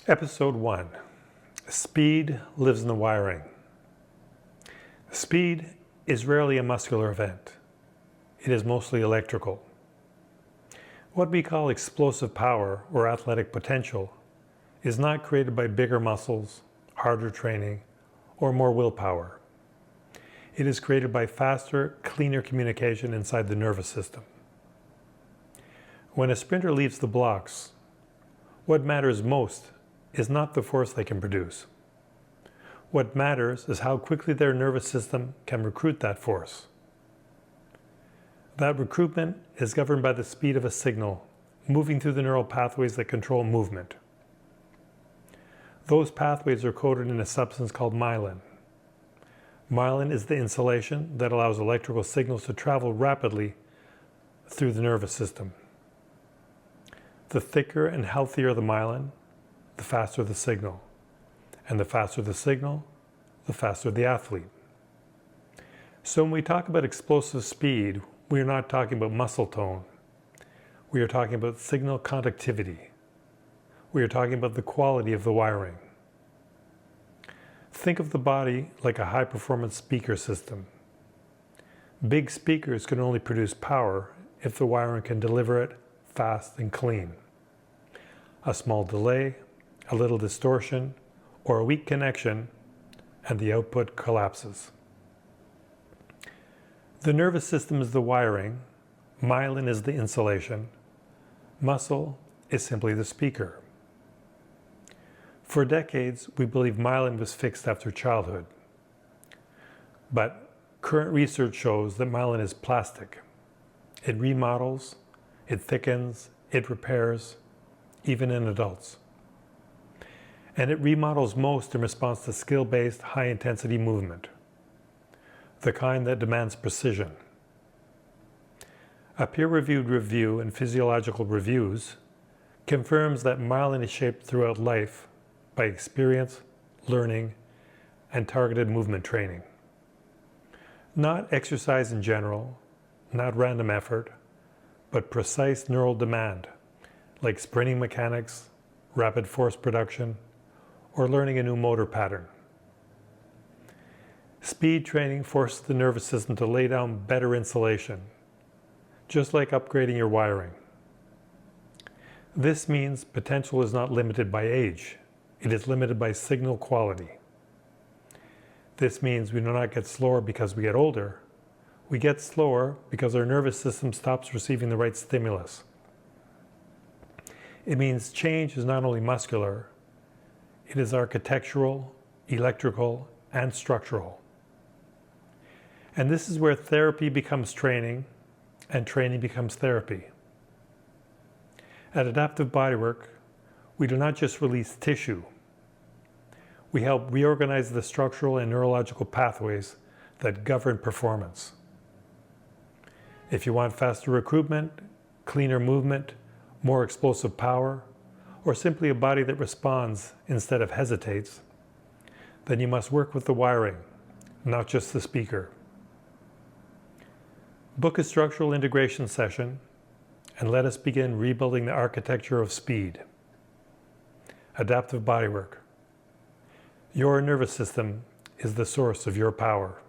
Episode 1. Speed lives in the wiring. Speed is rarely a muscular event. It is mostly electrical. What we call explosive power or athletic potential is not created by bigger muscles, harder training, or more willpower. It is created by faster, cleaner communication inside the nervous system. When a sprinter leaves the blocks, what matters most is not the force they can produce. What matters is how quickly their nervous system can recruit that force. That recruitment is governed by the speed of a signal moving through the neural pathways that control movement. Those pathways are coded in a substance called myelin. Myelin is the insulation that allows electrical signals to travel rapidly through the nervous system. The thicker and healthier the myelin, the faster the signal. And the faster the signal, the faster the athlete. So when we talk about explosive speed, we are not talking about muscle tone. We are talking about signal conductivity. We are talking about the quality of the wiring. Think of the body like a high-performance speaker system. Big speakers can only produce power if the wiring can deliver it fast and clean. A small delay, a little distortion, or a weak connection, and the output collapses. The nervous system is the wiring, myelin is the insulation, muscle is simply the speaker. For decades, we believed myelin was fixed after childhood. But current research shows that myelin is plastic. It remodels, it thickens, it repairs, even in adults. And it remodels most in response to skill-based, high-intensity movement, the kind that demands precision. A peer-reviewed review in Physiological Reviews confirms that myelin is shaped throughout life by experience, learning, and targeted movement training. Not exercise in general, not random effort, but precise neural demand, like sprinting mechanics, rapid force production, or learning a new motor pattern. Speed training forces the nervous system to lay down better insulation, just like upgrading your wiring. This means potential is not limited by age, it is limited by signal quality. This means we do not get slower because we get older, we get slower because our nervous system stops receiving the right stimulus. It means change is not only muscular, it is architectural, electrical, and structural. And this is where therapy becomes training, and training becomes therapy. At Adaptive Bodywork, we do not just release tissue. We help reorganize the structural and neurological pathways that govern performance. If you want faster recruitment, cleaner movement, more explosive power, or simply a body that responds instead of hesitates, then you must work with the wiring, not just the speaker. Book a structural integration session and let us begin rebuilding the architecture of speed. Adaptive Bodywork. Your nervous system is the source of your power.